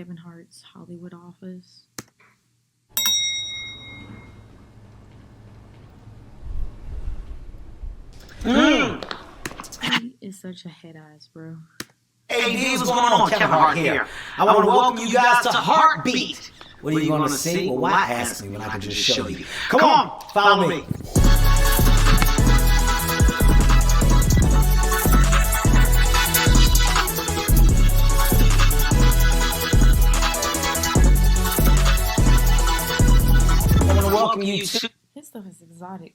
Kevin Hart's Hollywood office. He is such a head ass, bro. Hey, D, what's going on? Kevin Hart here. I want to welcome you guys to Heartbeat. What are you going to see? Well, why ask me when I can just show you? Come on, follow me. I want to welcome you to... His stuff is exotic.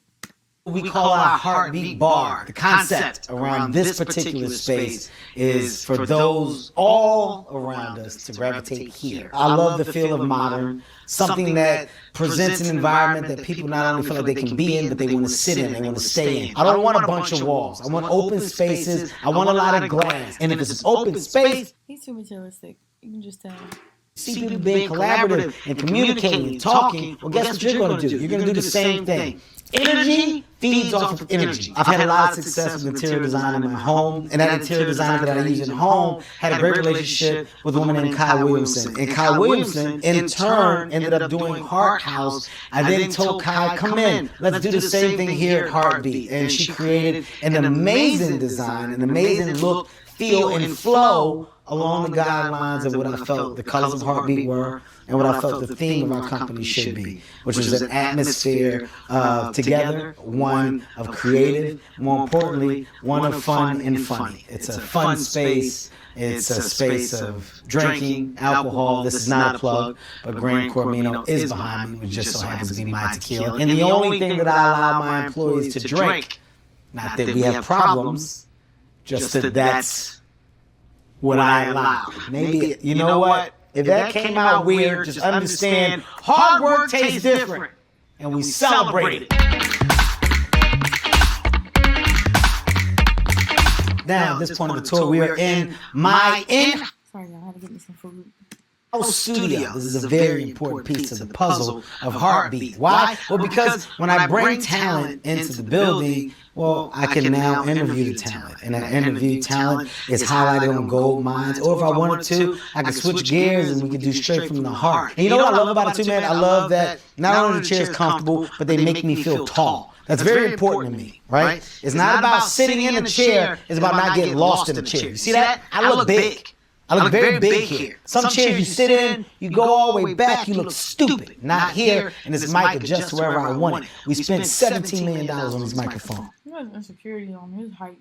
We call our Heartbeat bar. The concept around this particular space is for those all around us to gravitate here. I love the feel of modern, something that presents an environment that people not only feel like they can be in, but they want to sit in, they want to stay in. I don't want a bunch of walls. I want open spaces. I want a lot of glass. And if it's an open space, He's too materialistic. You can just tell. see people being collaborative and communicating and talking, well, guess what you're going to do? You're going to do the same thing. Energy feeds off of energy. I've had a lot of success with interior design in my home, and that interior designer that I use in home had a great relationship with a woman named Kyle Williamson. And Kyle Williamson, in turn, ended up doing Hart House. I then told Kyle, come in, let's do the same thing here at Heartbeat. And she created an amazing design, an amazing look, feel, and flow along the guidelines of what I felt the colors of Heartbeat were and what I felt the theme of our company should be, which was an atmosphere of together, one of creative, more importantly, one of fun and funny. It's a fun space. It's a space of drinking, alcohol. This is not a plug, but Grand Cormino is behind me, which just so happens to be my tequila. And the only thing that I allow my employees to drink, not that we have problems, just that that's what I allow. Maybe, you know what? If that came out weird, just understand hard work tastes different, and we celebrate it. Now, at this point of the tour, we are in my Sorry, y'all. I had to get me some food. studio. This is a very important piece of the puzzle of Heartbeat. Why? Well, because when I bring talent into the building, well, I can now interview the talent. And that interview talent is highlighted on gold mines. Or if I wanted to, I could switch gears and we could do straight from the heart. And you know what I love about it too, man? I love that not only the chair is comfortable, but they make me feel tall. That's very important to me, right? It's not about sitting in a chair. It's about not getting lost in the chair. You see that? I look big. I look very big here. Some chairs you sit in, you go all the way back, you look stupid. Not here, and this mic adjusts wherever I want it. We spent $17 million on this microphone. He has insecurity on his height.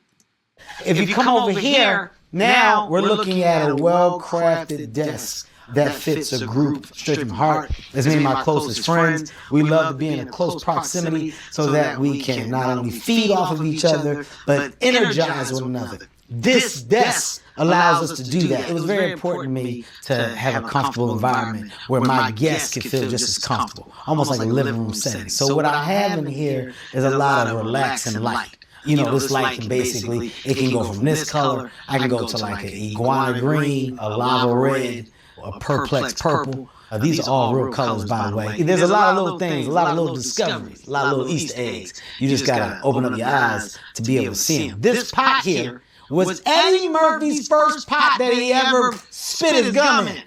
If you come over here, now we're looking at a well-crafted desk that fits a group straight from heart. It's me and my closest friends. We love to be in a close proximity so that we can not only feed off of each other, but energize one another. This desk allows us to do that. It was very important to me to have a comfortable environment where my guests could feel just as comfortable, almost like a living room setting. So what I have in here is a lot of relaxing light. You know, this light can basically, it can go from this color, I can go to like an iguana green, a lava red, a perplex purple. These are all real colors, by the way. There's a lot of little things, a lot of little discoveries, a lot of little Easter eggs. You just gotta open up your eyes to be able to see them. This pot here was Eddie Murphy's first pot that he ever spit his gum in.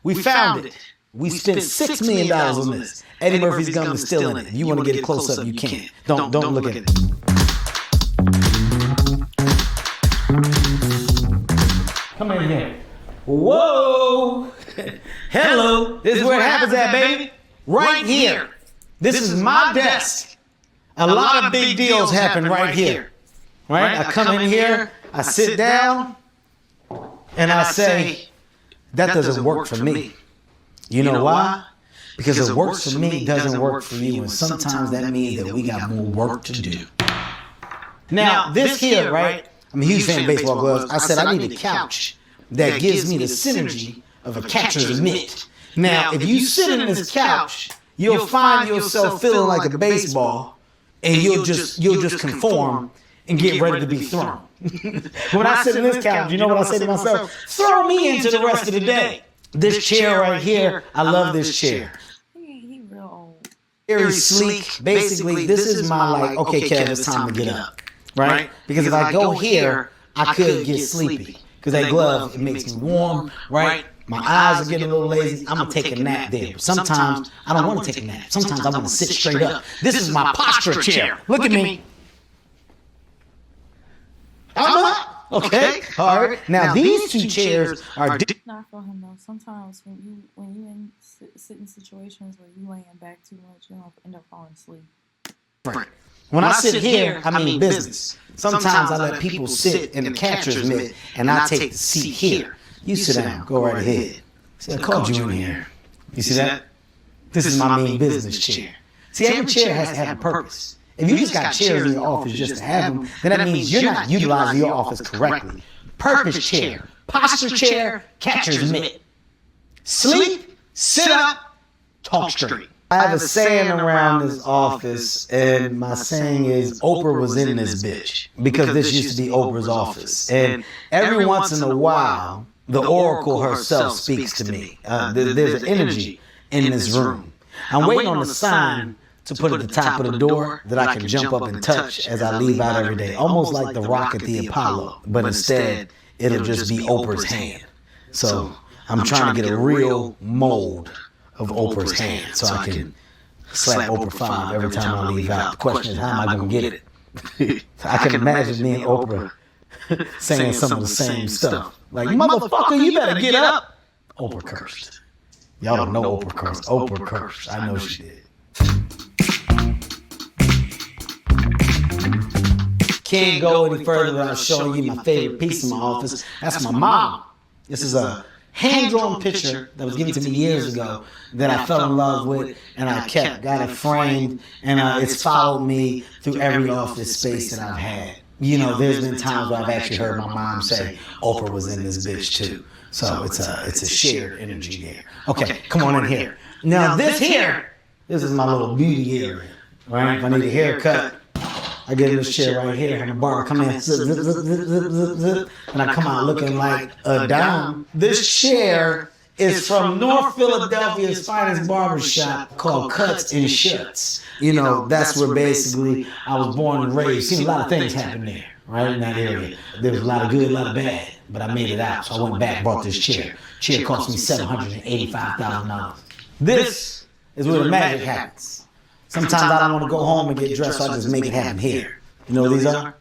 We found it. We spent $6 million on this. Eddie Murphy's gum is still in it. If you want to get it close up, you can. Don't look at it. Come in here. Whoa! Hello. This is where it happens at, baby. Right here. This is my desk. A lot of big deals happen right here. Right? I come in here, I sit down, and I say, that doesn't work for me. You know why? Because it works for me doesn't work for you, and sometimes that means that we got more work to do. Now, this here, right? I'm a huge fan of baseball gloves. I said I need a couch that gives me the synergy of a catcher's mitt. Now, if you sit in this couch, you'll find yourself feeling like a baseball, and you'll just conform and get ready to be thrown. When I sit in this couch, you know what I say to myself? Throw me into the rest of the day. This chair right here, I love this chair. He real old. Very sleek. Basically, this is my like, okay, Kev, it's time to get up. Right? Because if I go here, I could get sleepy. Because that glove, it makes me warm, right? My eyes are getting a little lazy. I'm going to take a nap there. But sometimes I don't want to take a nap. Sometimes I want to sit straight up. This is my posture chair. Look at me. I'm up. Okay. All right. Now these two chairs are Not for him though. Sometimes when you in sitting situations where you laying back too much, you don't end up falling asleep. different. When I sit here, I mean business. Sometimes I let people sit in the catcher's mitt and I take the seat here. You sit down. Go right ahead. See, I called you in here. You see that? This is my main business chair. See, every chair has to have a purpose. If you just got chairs in your office just to have them, then that means you're not utilizing your office correctly. Purpose chair, posture chair, catcher's mitt. Sleep, sit up, talk straight. I have a saying around this office, and my saying is Oprah was in this bitch, because this used to be Oprah's office. And every once in a while, the Oracle herself speaks to me. There's an energy in this room. I'm waiting on the sign to put at the top of the door that I can jump up and touch as I leave out every day, almost like the rock at the Apollo, but instead it'll just be Oprah's hand. So I'm trying to get a real mold of Oprah's hand so I can slap Oprah 5 every time I leave out. The question is, how am I going to get it? I can imagine me and Oprah saying some of the same stuff. Like, motherfucker, you better get up. Oprah cursed. Y'all don't know Oprah cursed. Oprah cursed. I know she did. Can't go any further without showing you my favorite piece in my office. That's my mom. This is a hand-drawn picture that was given to me years ago that I fell in love with and I kept, got it framed, and it's followed me through every office space that I've had. You know, there's been times where I've actually heard my mom say, Oprah was in this bitch too. So it's a shared energy there. Okay, come on in here. Now this is my little beauty area, right? If I need a haircut, I get in this chair right here, and the bar come in, zip, zip, zip, zip, zip, zip, zip, and I come out looking like a dime. This chair is from North Philadelphia's finest barbershop called Cuts and Shuts. You know, that's where basically I was born and raised. Seen a lot of things happen there, right, in that area. There was a lot of good, a lot of bad, but I made it out. So I went back and bought this chair. Chair cost me $785,000. This is where the magic happens. Sometimes I don't want to go home and get dressed, so I just make it happen here. You know what these are?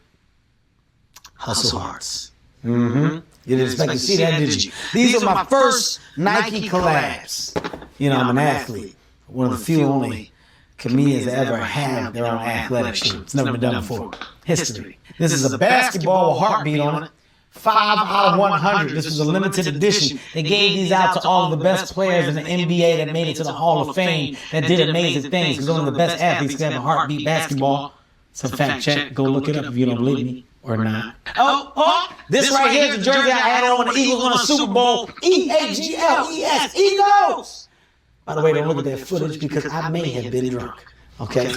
Hustle hearts. Mm-hmm. You didn't expect to see that, did you? These are my first Nike collabs. You know, I'm an athlete. One of the few only comedians that ever have their own athletic shoe. It's never been done before. History. This is a basketball with heartbeat on it. 5 out of 100. This was a limited edition. They gave these out to all of the best players in the NBA that made it to the Hall of Fame, that did amazing things. Because only the best athletes can have a heartbeat basketball. It's a fact check. Go look it up if you don't believe me or not. Oh, this right here is the jersey I had on when the Eagles won a Super Bowl. Eagles. Eagles. By the way, don't look at that footage because I may have been drunk. Okay.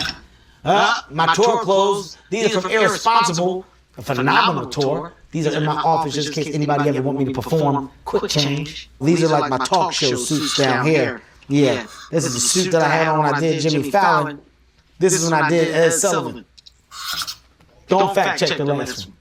My tour clothes. These are from Irresponsible. A phenomenal tour. These are in my office just in case anybody ever want me to perform. Quick change. These are like my talk show suits down here. Yeah, this is a suit that I had on when I did Jimmy Fallon. This is when I did Ed Sullivan. Don't fact check the last one.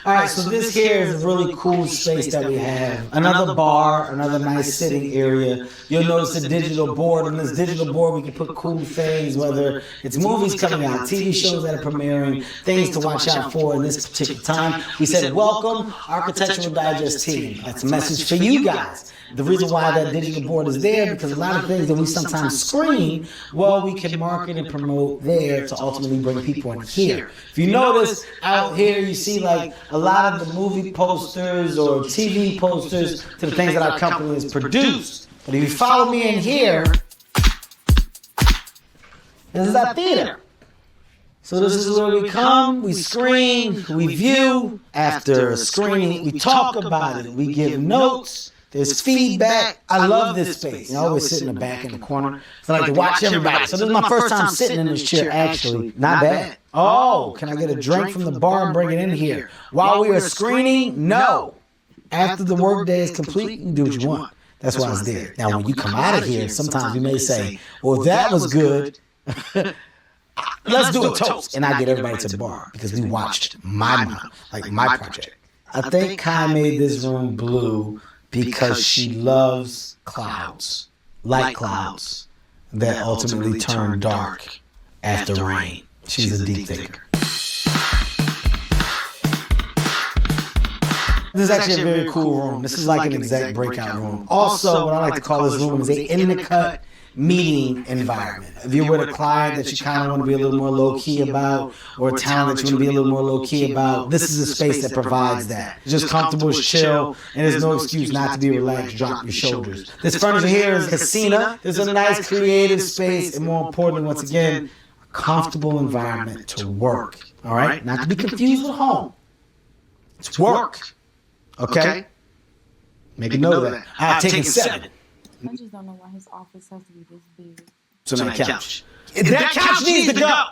All right, so this here is a really cool space that we have. Another bar, another nice sitting area. You'll notice a digital board. On this digital board, we can put cool things, whether it's movies coming out, TV shows that are premiering, things to watch out for in this particular time. We said, welcome, Architectural Digest team. That's a message for you guys. The reason why that digital board is there, because a lot of things that we sometimes screen, well, we can market and promote there to ultimately bring people in here. If you notice out here, you see like a lot of the movie posters or TV posters to the things that our company has produced. But if you follow me in here, this is our theater. So this is where we come, we screen, we view. After screening, we talk about it, we give notes. There's feedback. I love this space. I always sit in the back in the corner. I like to watch everybody. So this is my first time sitting in this chair, actually. Not bad. Oh, can I get a drink from the bar and bring it in here? While we are screening? No. After the workday is complete, you can do what you want. That's why it's there. Now, when you come out of here, sometimes you may say, well, that was good. Let's do a toast. And I get everybody to the bar because we watched my project. I think Kai made this room blue because she loves clouds, light clouds that ultimately turn dark after rain. She's a deep thinker. This is actually a very cool room. This is like an exec breakout room. Also, what I like to call this room is an in-the-cut meeting environment. If you're with a client that you kind of want to be a little more low-key about, or a talent that you want to be a little more low-key about, this is a space that provides that. It's just comfortable, it's chill, and there's no excuse not to be relaxed, drop your shoulders. This furniture here is Casina. It's a nice creative space, and more importantly, once again, a comfortable environment to work. All right? Not to be confused with home. It's work. Okay? Make a note of that. I've taken 7. I just don't know why his office has to be this big. So that couch. That couch needs to go.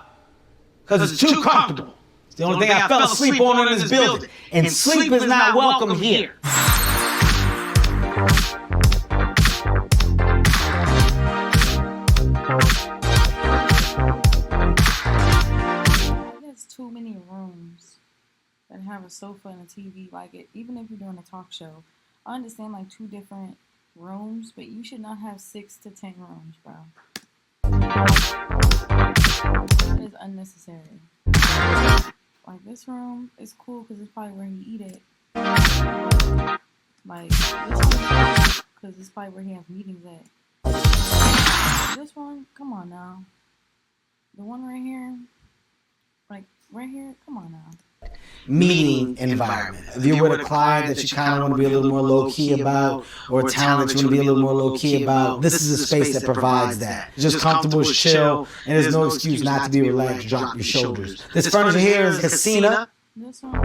Because it's too comfortable. It's the only thing I fell asleep on in this building. And sleep is not welcome here. There's too many rooms that have a sofa and a TV. Like, even if you're doing a talk show, I understand like 2 different rooms, but you should not have 6 to 10 rooms, bro. That is unnecessary. Like, this room is cool because it's probably where he eat it. Like, this one, because it's probably where he has meetings at. This one, come on now. The one right here, like right here, come on now. Meeting environment. If you're with a client that you kind of want to be a little more low-key about, or a talent that you want to be a little more low-key about, this is a space that provides that. It's just comfortable, it's chill, and there's no excuse not to be relaxed, drop your shoulders. This furniture here is Casina. This one.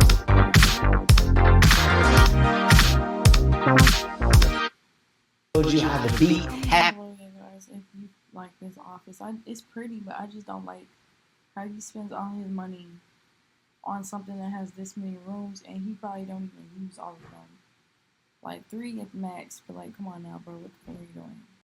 Told you how to be happy. Guys, if you like this office, it's pretty, but I just don't like how he spends all his money on something that has this many rooms, and he probably don't even use all of them. Like 3 at the max, but like, come on now, bro, what the fuck are you doing?